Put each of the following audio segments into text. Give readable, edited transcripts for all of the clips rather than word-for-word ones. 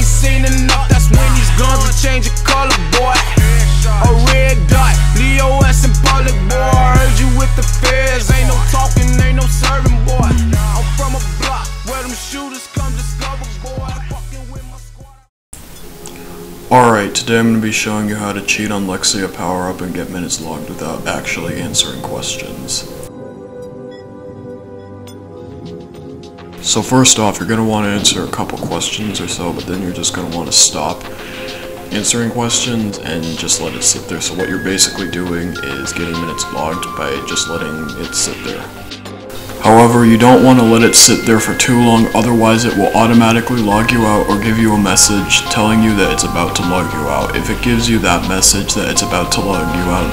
seen enough, that's when these guns will change your color, boy. A red dot, Leo S in public, boy. I heard you with the feds, ain't no talking, ain't no serving, boy. I'm from a block where them shooters come discover, boy. Fucking with my squad. Alright, today I'm going to be showing you how to cheat on Lexia PowerUp and get minutes logged without actually answering questions. So first off, you're going to want to answer a couple questions or so, but then you're just going to want to stop answering questions and just let it sit there. So what you're basically doing is getting minutes logged by just letting it sit there. However, you don't want to let it sit there for too long, otherwise it will automatically log you out or give you a message telling you that it's about to log you out. If it gives you that message that it's about to log you out,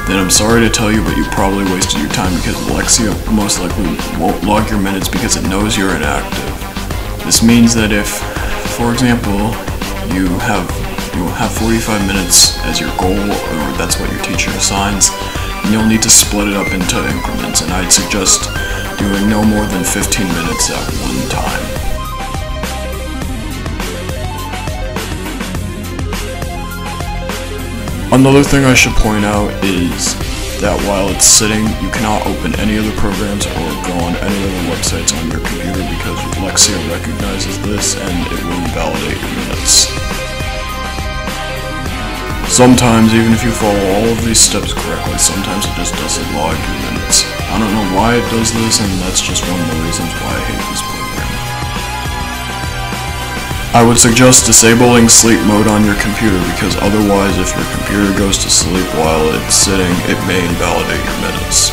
then I'm sorry to tell you, but you probably wasted your time, because Lexia most likely won't log your minutes because it knows you're inactive. This means that if, for example, you have 45 minutes as your goal, or that's what your teacher assigns, and you'll need to split it up into increments, and I'd suggest doing no more than 15 minutes at one time. Another thing I should point out is that while it's sitting, you cannot open any other programs or go on any other websites on your computer, because Lexia recognizes this and it will invalidate your minutes. Sometimes, even if you follow all of these steps correctly, sometimes it just doesn't log your minutes. I don't know why it does this, and that's just one of the reasons why I hate this program. I would suggest disabling sleep mode on your computer, because otherwise if your computer goes to sleep while it's sitting, it may invalidate your minutes.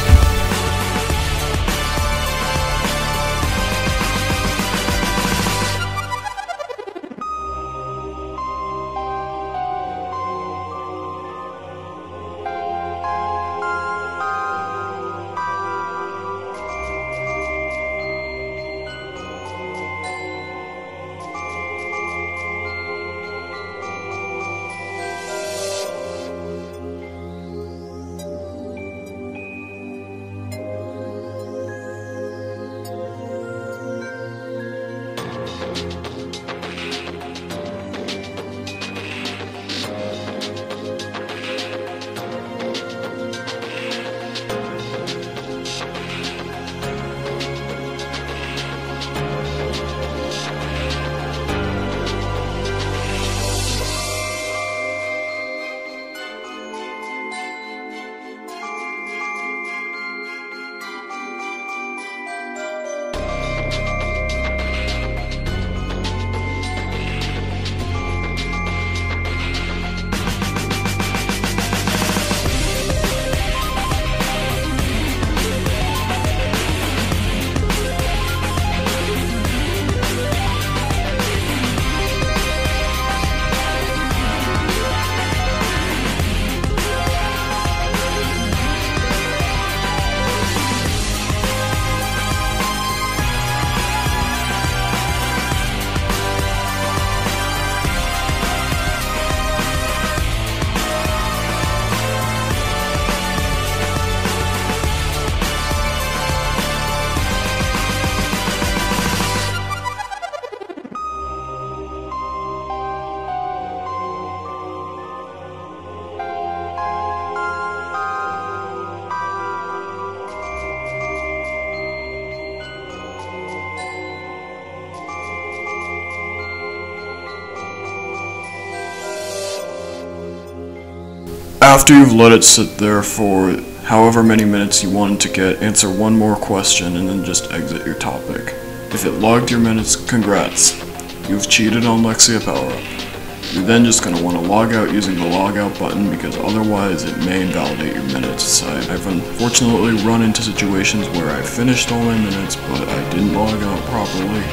After you've let it sit there for however many minutes you want it to get, answer one more question and then just exit your topic. If it logged your minutes, congrats. You've cheated on Lexia PowerUp. You're then just going to want to log out using the logout button, because otherwise it may invalidate your minutes. I've unfortunately run into situations where I finished all my minutes, but I didn't log out properly,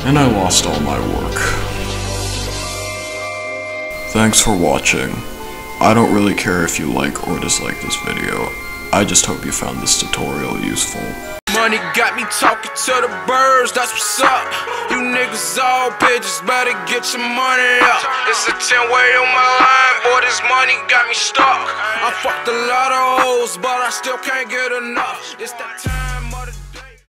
and I lost all my work. Thanks for watching. I don't really care if you like or dislike this video. I just hope you found this tutorial useful. Money got me talking to the birds, that's what's up. You niggas all bitches, better get your money up. It's a 10-way on my line, boy, this money got me stuck. I fucked a lot of hoes, but I still can't get enough. It's that time of